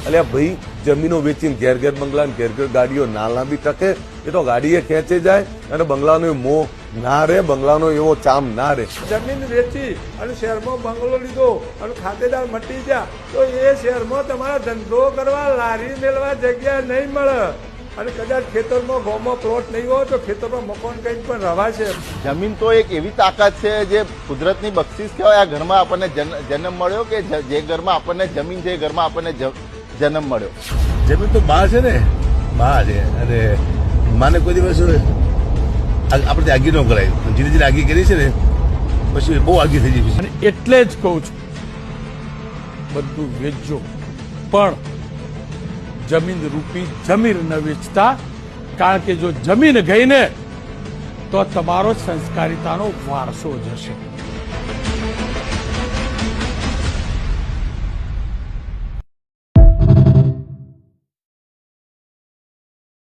એટલે ભાઈ જમીનો વેચીને ઘેર ઘેર બંગલા ને ઘેર ઘેર ગાડીઓ ના લાંબી ટકે, એ તો ગાડીએ ખેંચે જાય અને બંગલાનો મોહ ના રહે, બંગલાનો એવો ચામ ના રહે. જમીન વેચી અને શહેરમાં બંગલો લીધો અને ખાતેદાર મટી ગયા તો એ શહેરમાં તમારા ધંધો કરવા લારી મેળવા જગ્યા નહીં મળે. અને કદાચ ખેતરમાં ગામમાં પ્લોટ નહીં હોય તો ખેતરમાં મકાન કંઈક પણ રવાશે. જમીન તો એક એવી તાકાત છે જે કુદરતની બક્ષિસ કહેવાય. આ ઘરમાં આપણને જન્મ મળ્યો કે જે ઘરમાં આપણને જમીન છે એ ઘરમાં આપણને જન્મ મળ્યો. જમીન તો બા છે ને, બા છે. અને માને કોઈ દિવસ આપણે આગી ન કરાય. ધીરે ધીરે આગી કરી છે ને પછી બહુ આગી થઈ જાય. અને એટલે જ કહું છું બધું વેચજો, પણ જમીન રૂપી જમીન ન વેચતા. કારણ કે જો જમીન ગઈ ને તો તમારો સંસ્કારિતાનો વારસો જશે.